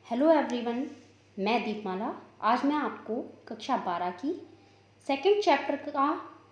Hello everyone, मैं दीपमाला। आज मैं आपको कक्षा 12 की सेकंड चैप्टर का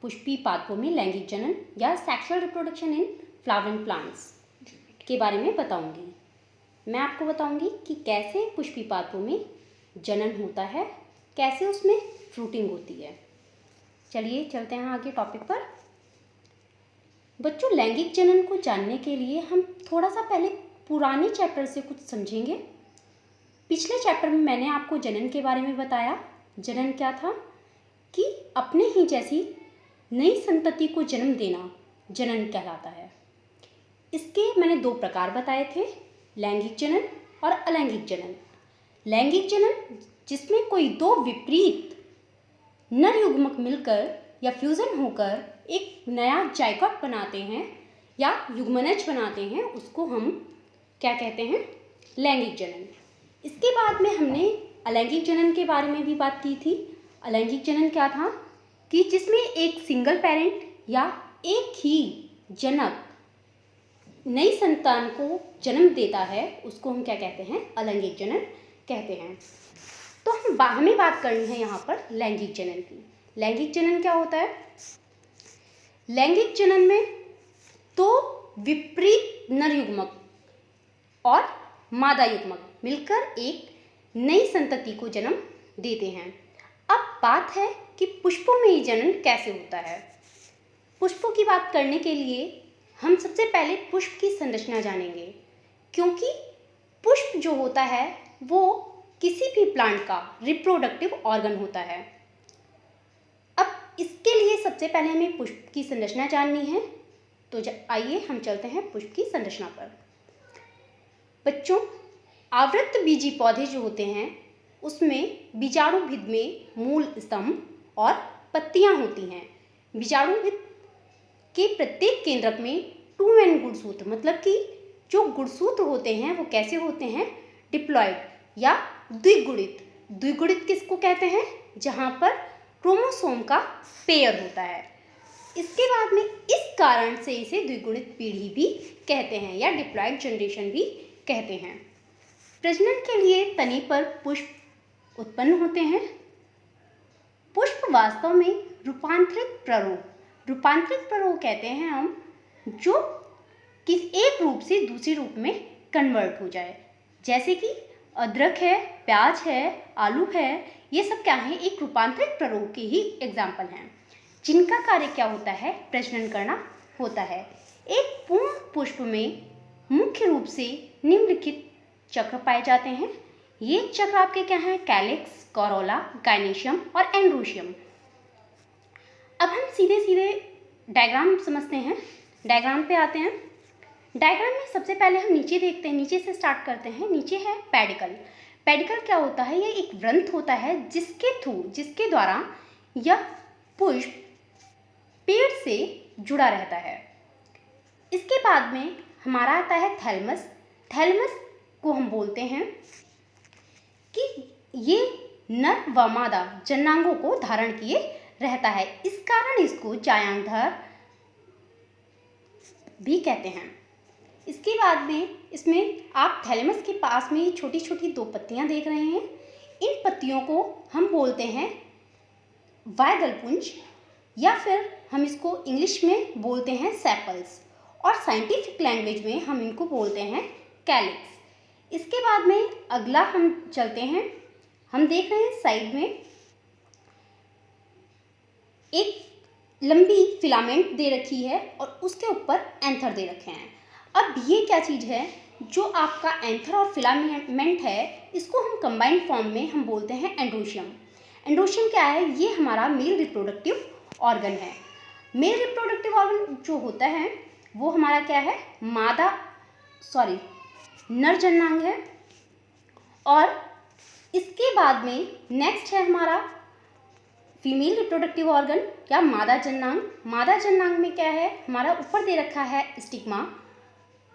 पुष्पी पादपों में लैंगिक जनन या sexual reproduction in flowering plants के बारे में बताऊंगी। मैं आपको बताऊंगी कि कैसे पुष्पी पादपों में जनन होता है, कैसे उसमें फ्रूटिंग होती है। चलिए चलते हैं आगे टॉपिक पर। बच्चों, लैंगिक जनन को जानने के लिए हम थोड़ा सा पहले पुराने चैप्टर से कुछ समझेंगे। पिछले चैप्टर में मैंने आपको जनन के बारे में बताया। जनन क्या था कि अपने ही जैसी नई संतति को जन्म देना जनन कहलाता है। इसके मैंने दो प्रकार बताए थे, लैंगिक जनन और अलैंगिक जनन। लैंगिक जनन जिसमें कोई दो विपरीत नर युग्मक मिलकर या फ्यूजन होकर एक नया जायगोट बनाते हैं या युग्मनज बनाते हैं, उसको हम क्या कहते हैं? लैंगिक जनन। इसके बाद में हमने अलैंगिक जनन के बारे में भी बात की थी। अलैंगिक जनन क्या था कि जिसमें एक सिंगल पेरेंट या एक ही जनक नई संतान को जन्म देता है, उसको हम क्या कहते हैं? अलैंगिक जनन कहते हैं। तो हमें बात करनी है यहाँ पर लैंगिक जनन की। लैंगिक जनन क्या होता है? लैंगिक जनन में दो विपरीत नर युग्मक और मादा युग्मक मिलकर एक नई संतति को जन्म देते हैं। अब बात है कि पुष्पों में ये जनन कैसे होता है। पुष्पों की बात करने के लिए हम सबसे पहले पुष्प की संरचना जानेंगे, क्योंकि पुष्प जो होता है वो किसी भी प्लांट का रिप्रोडक्टिव ऑर्गन होता है। अब इसके लिए सबसे पहले हमें पुष्प की संरचना जाननी है। तो आइए हम चलते हैं पुष्प की संरचना पर। बच्चों, आवृत्त बीजी पौधे जो होते हैं उसमें बीजाणुभिद में मूल स्तंभ और पत्तियां होती हैं। बीजाणुभिद के प्रत्येक केंद्रक में 2n गुणसूत्र, मतलब कि जो गुणसूत्र होते हैं वो कैसे होते हैं? डिप्लॉयड या द्विगुणित। द्विगुणित किसको कहते हैं? जहां पर क्रोमोसोम का पेयर होता है। इसके बाद में इस कारण से इसे द्विगुणित पीढ़ी भी कहते हैं या डिप्लॉयड जनरेशन भी कहते हैं। प्रजनन के लिए तने पर पुष्प उत्पन्न होते हैं। पुष्प वास्तव में रूपांतरित प्ररोह कहते हैं हम, जो किसी एक रूप से दूसरे रूप में कन्वर्ट हो जाए। जैसे कि अदरक है, प्याज है, आलू है, ये सब क्या है? एक रूपांतरित प्ररोह के ही एग्जाम्पल हैं, जिनका कार्य क्या होता है? प्रजनन करना होता है। एक पूर्ण पुष्प में मुख्य रूप से निम्नलिखित चक्र पाए जाते हैं। ये चक्र आपके क्या हैं? कैलिक्स, कोरोला, गाइनेशियम और एंड्रोशियम। अब हम सीधे सीधे डायग्राम समझते हैं। डायग्राम पे आते हैं। डायग्राम में सबसे पहले हम नीचे देखते हैं, नीचे से स्टार्ट करते हैं। नीचे है पेडिकल। पेडिकल क्या होता है? ये एक वृंत होता है जिसके द्वारा यह पुष्प पेड़ से जुड़ा रहता है। इसके बाद में हमारा आता है थैलमस। थैलमस को हम बोलते हैं कि ये नर व मादा जननांगों को धारण किए रहता है, इस कारण इसको जायांगधर भी कहते हैं। इसके बाद में इसमें आप थैलेमस के पास में छोटी छोटी दो पत्तियां देख रहे हैं। इन पत्तियों को हम बोलते हैं वायदलपुंज, या फिर हम इसको इंग्लिश में बोलते हैं सेपल्स, और साइंटिफिक लैंग्वेज में हम इनको बोलते हैं कैलिक्स। इसके बाद में अगला हम चलते हैं। हम देख रहे हैं साइड में एक लंबी फिलामेंट दे रखी है और उसके ऊपर एंथर दे रखे हैं। अब ये क्या चीज़ है? जो आपका एंथर और फिलामेंट है, इसको हम कंबाइंड फॉर्म में हम बोलते हैं एंड्रोशियम। एंड्रोशियम क्या है? ये हमारा मेल रिप्रोडक्टिव ऑर्गन है। मेल रिप्रोडक्टिव ऑर्गन जो होता है वो हमारा क्या है? नर जननांग है। और इसके बाद में नेक्स्ट है हमारा फीमेल रिप्रोडक्टिव ऑर्गन या मादा जननांग। मादा जननांग में क्या है? हमारा ऊपर दे रखा है स्टिग्मा,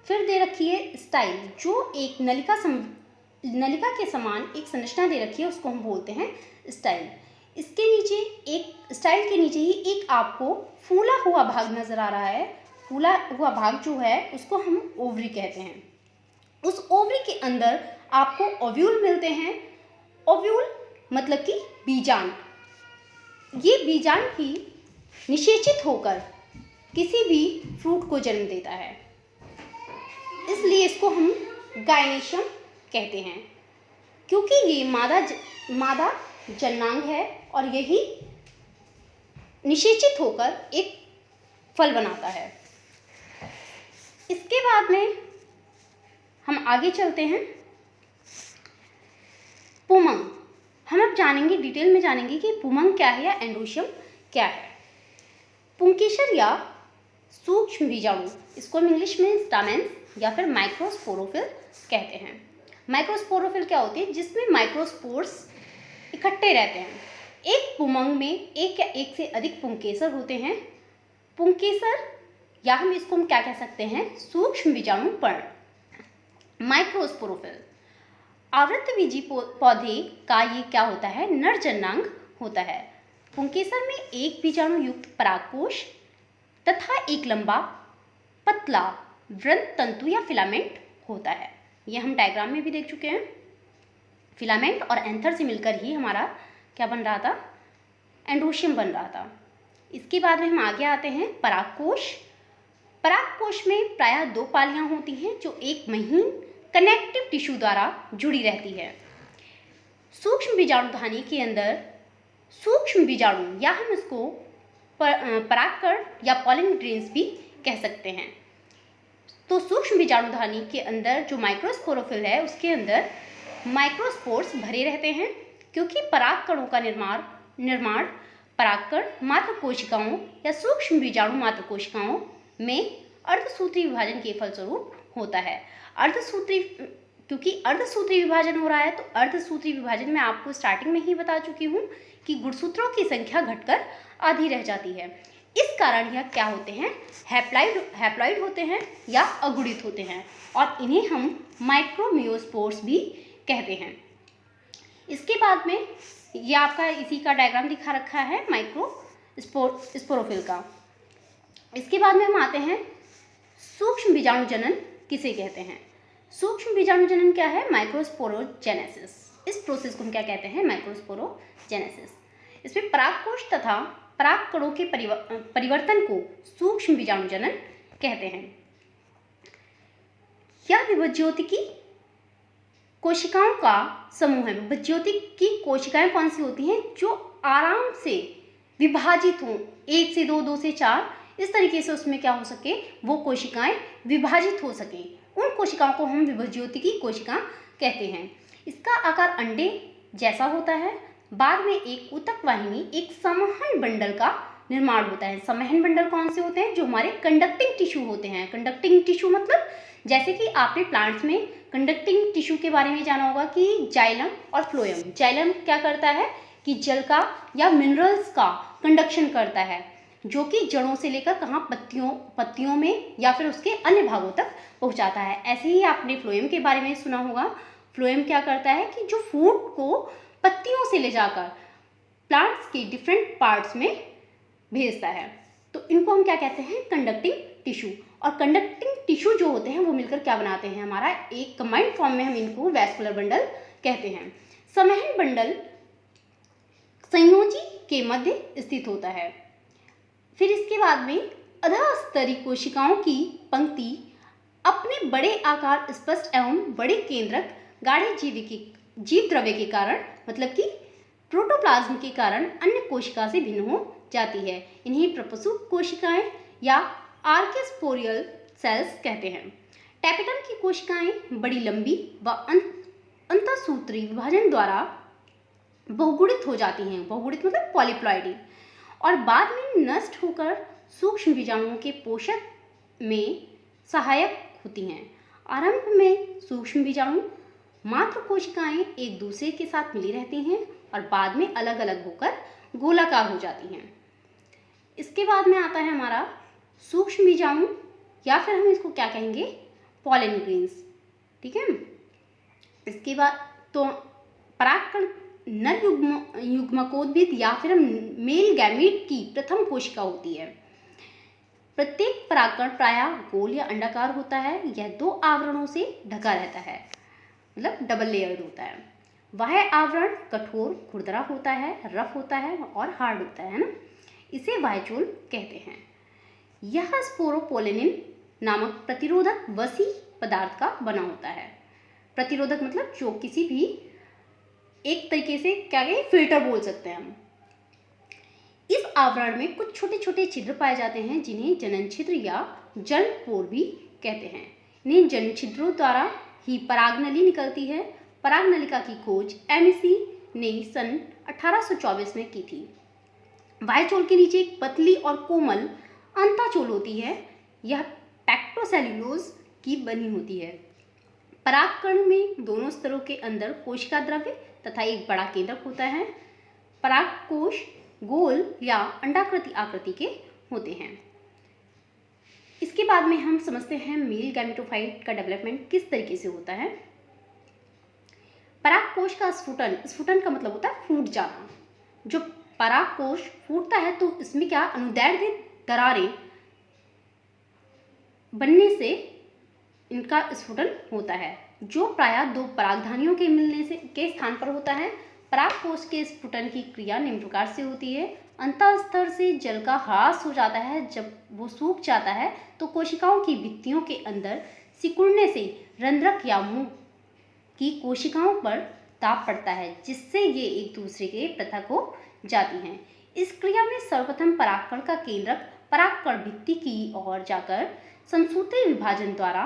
फिर दे रखी है स्टाइल, जो एक नलिका के समान एक संरचना दे रखी है, उसको हम बोलते हैं स्टाइल। इसके नीचे एक स्टाइल के नीचे ही एक आपको फूला हुआ भाग नजर आ रहा है। फूला हुआ भाग जो है उसको हम ओवरी कहते हैं। उस ओवरी के अंदर आपको ओव्यूल मिलते हैं। ओव्यूल मतलब कि बीजांड। ये बीजांड ही निषेचित होकर किसी भी फ्रूट को जन्म देता है, इसलिए इसको हम गायनेशियम कहते हैं, क्योंकि ये मादा जननांग है और यही निषेचित होकर एक फल बनाता है। इसके बाद में हम आगे चलते हैं। पुमंग, हम अब जानेंगे, डिटेल में जानेंगे कि पुमंग क्या है या एंड्रोशियम क्या है। पुंकेसर या सूक्ष्म बीजाणु, इसको हम इंग्लिश में स्टामेन्स या फिर माइक्रोस्पोरोफिल कहते हैं। माइक्रोस्पोरोफिल क्या होती है? जिसमें माइक्रोस्पोर्स इकट्ठे रहते हैं। एक पुमंग में एक या एक से अधिक पुंकेसर होते हैं। पुंकेसर या हम इसको क्या कह सकते हैं? सूक्ष्म बीजाणु पर्ण। माइक्रोस्पोरोफिल आवृतबीजी पौधे का ये क्या होता है? नर जननांग होता है। पुंकेसर में एक बीजाणु युक्त परागकोश तथा एक लंबा पतला वृंत तंतु या फिलामेंट होता है। ये हम डायग्राम में भी देख चुके हैं। फिलामेंट और एंथर से मिलकर ही हमारा क्या बन रहा था? एंड्रोशियम बन रहा था। इसके बाद में हम आगे आते हैं परागकोश। परागकोश में प्रायः 2 पालियां होती हैं जो एक महीन कनेक्टिव टिश्यू द्वारा जुड़ी रहती है। सूक्ष्म बीजाणुधानी के अंदर सूक्ष्म बीजाणु या हम इसको परागकण या पॉलन ग्रेन्स भी कह सकते हैं। तो सूक्ष्म बीजाणुधानी के अंदर जो माइक्रोस्पोरोफिल है उसके अंदर माइक्रोस्पोर्स भरे रहते हैं, क्योंकि परागकणों का निर्माण परागकण मात्र कोशिकाओं या सूक्ष्म बीजाणु मात्र कोशिकाओं में अर्धसूत्री विभाजन के फलस्वरूप होता है। क्योंकि अर्धसूत्री विभाजन हो रहा है, तो अर्धसूत्री विभाजन में आपको स्टार्टिंग में ही बता चुकी हूँ कि गुणसूत्रों की संख्या घटकर आधी रह जाती है। इस कारण यह क्या होते हैं? हैप्लॉइड होते हैं या अगुणित होते हैं, और इन्हें हम माइक्रोमियोस्पोर्स भी कहते हैं। इसके बाद में ये आपका इसी का डायग्राम दिखा रखा है माइक्रोस्पोरोफिल का। इसके बाद में हम आते हैं सूक्ष्म बीजाणु जनन किसे कहते हैं? सूक्ष्म बीजाणु जनन क्या है? माइक्रोस्पोरोजेनेसिस। इस प्रोसेस को हम क्या कहते हैं? माइक्रोस्पोरोजेनेसिस। इसमें परागकोश तथा परागकणों के परिवर्तन को सूक्ष्म बीजाणु जनन कहते हैं। यह विभज्योतिकी कोशिकाओं का समूह है। विभज्योतिकी कोशिकाएं कौन सी होती हैं? जो आराम से विभाजित हों, 1 से 2, 2 से 4, इस तरीके से उसमें क्या हो सके? वो कोशिकाएं विभाजित हो सकें। उन कोशिकाओं को हम विभज्योतिकी कोशिका कहते हैं। इसका आकार अंडे जैसा होता है। बाद में एक ऊतक वाहिनी, एक संवहन बंडल का निर्माण होता है। संवहन बंडल कौन से होते हैं? जो हमारे कंडक्टिंग टिश्यू होते हैं। कंडक्टिंग टिश्यू मतलब जैसे कि आपने प्लांट्स में कंडक्टिंग टिश्यू के बारे में जाना होगा कि जाइलम और फ्लोएम। जाइलम क्या करता है कि जल का या मिनरल्स का कंडक्शन करता है, जो कि जड़ों से लेकर कहाँ? पत्तियों में या फिर उसके अन्य भागों तक पहुँचाता है। ऐसे ही आपने फ्लोएम के बारे में सुना होगा। फ्लोएम क्या करता है कि जो फूड को पत्तियों से ले जाकर प्लांट्स के डिफरेंट पार्ट्स में भेजता है। तो इनको हम क्या कहते हैं? Conducting tissue. और कंडक्टिंग टिश्यू जो होते हैं वो मिलकर क्या बनाते हैं? हमारा एक कंबाइंड फॉर्म में हम इनको वैस्कुलर बंडल कहते हैं। संवहन बंडल संयोजी के मध्य स्थित होता है। फिर इसके बाद में अधःस्तरीय कोशिकाओं की पंक्ति अपने बड़े आकार, स्पष्ट एवं बड़े केंद्रक गाढ़े जीव द्रव्य के कारण, मतलब कि प्रोटोप्लाज्म के कारण अन्य कोशिका से भिन्न हो जाती है। इन्हें प्रपसु कोशिकाएं या आर्केस्पोरियल सेल्स कहते हैं। टैपेटम की कोशिकाएं बड़ी लंबी व अंतःसूत्री विभाजन द्वारा बहुगुणित हो जाती हैं। बहुगुणित मतलब पॉलीप्लॉइडी, और बाद में नष्ट होकर सूक्ष्म बीजाणुओं के पोषक में सहायक होती हैं। आरंभ में सूक्ष्म बीजाणु मात्र कोशिकाएं एक दूसरे के साथ मिली रहती हैं और बाद में अलग अलग होकर गोलाकार हो जाती हैं। इसके बाद में आता है हमारा सूक्ष्म बीजाणु, या फिर हम इसको क्या कहेंगे? Pollen grains. ठीक है। इसके बाद तो परागकण नर युग्मकोद्भिद या फिर मेल गैमीट की प्रथम कोशिका होती है। प्रत्येक परागकण प्रायः गोल या अंडाकार होता है। यह 2 आवरणों से ढका रहता है। मतलब डबल लेयर्ड होता है। वह आवरण कठोर खुरदरा होता है, रफ होता है और हार्ड होता है ना, इसे वायचोल कहते हैं। यह स्पोरोपोलेनिन नामक प्रतिरोधक वसी पदार्थ का बना होता है। प्रतिरोधक मतलब जो किसी भी एक तरीके से क्या कहें, फिल्टर बोल सकते हैं हम। इस आवरण में कुछ छोटे छोटे छिद्र पाए जाते हैं जिन्हें जनन छिद्र या जलपोर भी कहते हैं। इन्हें जनन छिद्रों द्वारा ही परागनली निकलती है। परागनलिका की खोज एमसी ने सन 1824 में की थी। वायचोल के नीचे एक पतली और कोमल अंताचोल होती है। यह पैक्टोसेल्यूलोज की बनी होती है। परागकण में दोनों स्तरों के अंदर कोशिका द्रव्य तथा एक बड़ा केंद्रक होता है। परागकोश गोल या अंडाकृति आकृति के होते हैं। इसके बाद में हम समझते हैं मेल गैमेटोफाइट का डेवलपमेंट किस तरीके से होता है। परागकोश का स्फुटन, स्फुटन का मतलब होता है फूट जाना। जो परागकोश फूटता है तो इसमें क्या अनुदैर्ध्य दरारें बनने से इनका स्फुटन होता है, जो प्रायः दो परागधानियों के मिलने से के स्थान पर होता है। परागकोश के स्फुटन की क्रिया निम्न प्रकार से होती है। अंतःस्तर से जल का ह्रास हो जाता है। जब वो सूख जाता है तो कोशिकाओं की भित्तियों के अंदर सिकुड़ने से रंध्रक या मुंह की कोशिकाओं पर दाब पड़ता है, जिससे ये एक दूसरे के पृथक हो जाती हैं। इस क्रिया में सर्वप्रथम परागकण का केंद्रक परागकण भित्ति की ओर जाकर समसूत्री विभाजन द्वारा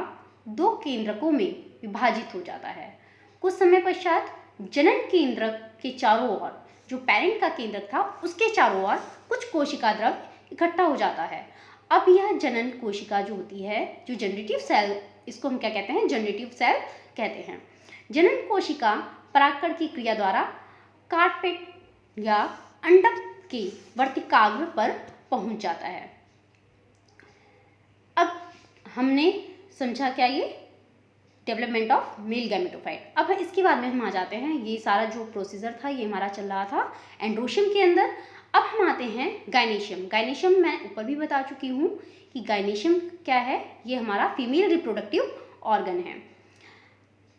दो केंद्रकों में विभाजित हो जाता है। कुछ समय पश्चात जनन केंद्रक के चारों ओर, जो पेरेंट का केंद्रक था उसके चारों ओर कुछ कोशिका द्रव्य इकट्ठा हो जाता है। अब यह जनन कोशिका जो होती है, जो जनरेटिव सेल, इसको हम क्या कहते हैं, जनरेटिव सेल कहते हैं। जनन कोशिका परागकण की क्रिया द्वारा कार्पेट या अंडक के वर्तिकाग्र पर पहुंच जाता है। अब हमने समझा क्या, ये डेवलपमेंट ऑफ मेल गैमेटोफाइट। अब इसके बाद में हम आ जाते हैं, ये सारा जो प्रोसीजर था ये हमारा चल रहा था एंड्रोशियम के अंदर। अब हम आते हैं गायनेशियम। गायनेशियम मैं ऊपर भी बता चुकी हूँ कि गायनेशियम क्या है, ये हमारा फीमेल रिप्रोडक्टिव ऑर्गन है।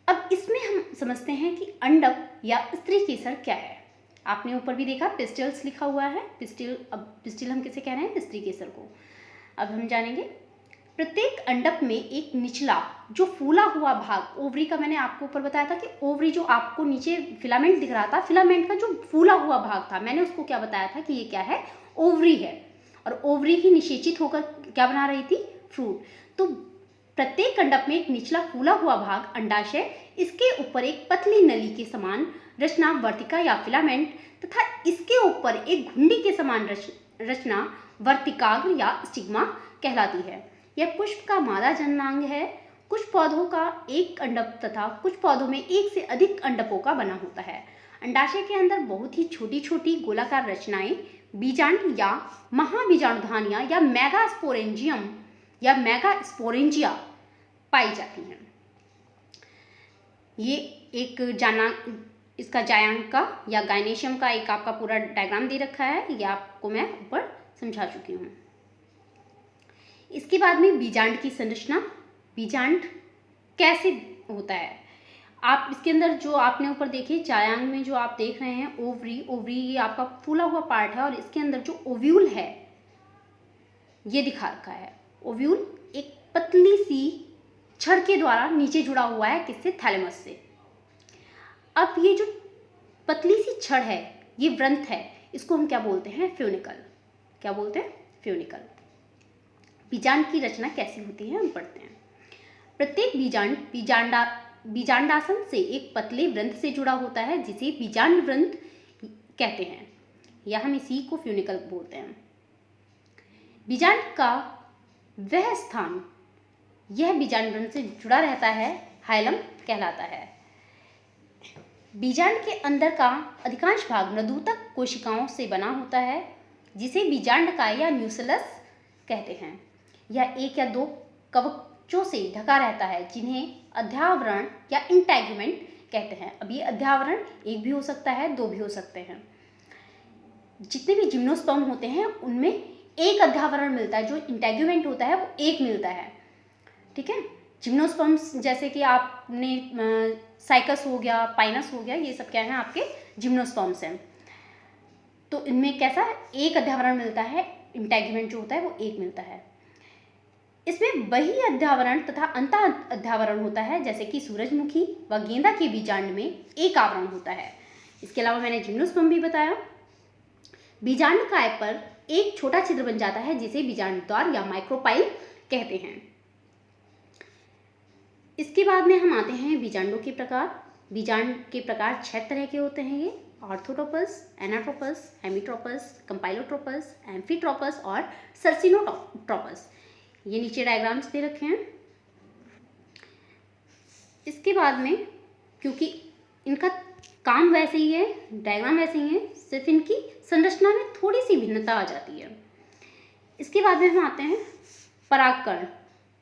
अब इसमें हम समझते हैं कि अंडक या स्त्री केसर क्या है। आपने ऊपर भी देखा पिस्टल्स लिखा हुआ है, पिस्टिल। अब पिस्टिल हम किसे कह रहे हैं, स्त्री केसर को। अब हम जानेंगे। प्रत्येक अंडक में एक निचला जो फूला हुआ भाग, ओवरी का मैंने आपको ऊपर बताया था कि ओवरी जो आपको नीचे फिलामेंट दिख रहा था, फिलामेंट का जो फूला हुआ भाग था, मैंने उसको क्या बताया था कि ये क्या है, ओवरी है। और ओवरी ही निषेचित होकर क्या बना रही थी, फ्रूट। तो प्रत्येक अंडक में एक निचला फूला हुआ भाग अंडाशय, इसके ऊपर एक पतली नली के समान रचना वर्तिका या फिलामेंट, तथा इसके ऊपर एक घुंडी के समान रचना वर्तिकाग्र या स्टिग्मा कहलाती है। यह पुष्प का मादा जननांग है। कुछ पौधों का एक अंडक तथा कुछ पौधों में एक से अधिक अंडकों का बना होता है। अंडाशय के अंदर बहुत ही छोटी छोटी गोलाकार रचनाएं बीजांड या महाबीजाणुधानियां या मेगास्पोरेंजियम या मेगास्पोरेंजिया पाई जाती हैं। ये एक इसका जायांग का या गायनेशियम का एक आपका पूरा डायग्राम दे रखा है, ये आपको मैं ऊपर समझा चुकी हूँ। इसके बाद में बीजांड की संरचना। बीजांड कैसे होता है, आप इसके अंदर जो आपने ऊपर देखे जायांग में जो आप देख रहे हैं ओवरी, ओवरी ये आपका फूला हुआ पार्ट है और इसके अंदर जो ओव्यूल है ये दिखा रखा है। ओव्यूल एक पतली सी छड़ के द्वारा नीचे जुड़ा हुआ है, किससे, थैलेमस से। अब ये जो पतली सी छड़ है ये व्रंथ है, इसको हम क्या बोलते हैं, फ्यूनिकल। क्या बोलते हैं, फ्यूनिकल। बीजांड की रचना कैसी होती है हम पढ़ते हैं। प्रत्येक बीजांड बीजांडासन से एक पतले व्रंथ से जुड़ा होता है जिसे बीजांड व्रंथ कहते हैं, या हम इसी को फ्यूनिकल बोलते हैं। बीजांड का वह स्थान यह बीजांड व्रंथ से जुड़ा रहता है हाइलम कहलाता है। बीजांड के अंदर का अधिकांश भाग मृदुतक कोशिकाओं से बना होता है जिसे बीजांडकाय या न्यूक्लियस कहते हैं। यह एक या दो कवचों से ढका रहता है जिन्हें अध्यावरण या इंटेगुमेंट कहते हैं। अब ये अध्यावरण एक भी हो सकता है, दो भी हो सकते हैं। जितने भी जिम्नोस्पर्म होते हैं उनमें एक अध्यावरण मिलता है, जो इंटेगुमेंट होता है वो एक मिलता है, ठीक है। जिम्नोस्पर्म्स जैसे कि आपने साइकस हो गया, पाइनस हो गया, ये सब क्या हैं आपके जिम्नोस्पर्म्स हैं। तो इनमें कैसा एक अध्यावरण मिलता है, इंटेगुमेंट जो होता है वो एक मिलता है। इसमें वही अध्यावरण तथा अंत अध्यावरण होता है, जैसे कि सूरजमुखी व गेंदा के बीजांड में एक आवरण होता है। इसके अलावा मैंने जिम्नोस्पर्म भी बताया। बीजांडकाय पर एक छोटा छिद्र बन जाता है जिसे बीजांड द्वार या माइक्रोपाइल कहते हैं। इसके बाद में हम आते हैं बीजांडों के प्रकार। बीजांड के प्रकार 6 तरह के होते हैं ये, ऑर्थोट्रोपस, एनाट्रोपस, हेमिट्रोपस, कंपाइलोट्रोपस, एम्फीट्रोपस और सर्सिनोट्रोपस। ये नीचे डायग्राम्स दे रखे हैं। इसके बाद में क्योंकि इनका काम वैसे ही है, डायग्राम वैसे ही है, सिर्फ इनकी संरचना में थोड़ी सी भिन्नता आ जाती है। इसके बाद में हम आते हैं परागकण।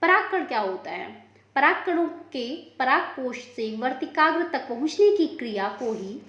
परागकण क्या होता है? परागकणों के परागकोश से वर्तिकाग्र तक पहुंचने की क्रिया को ही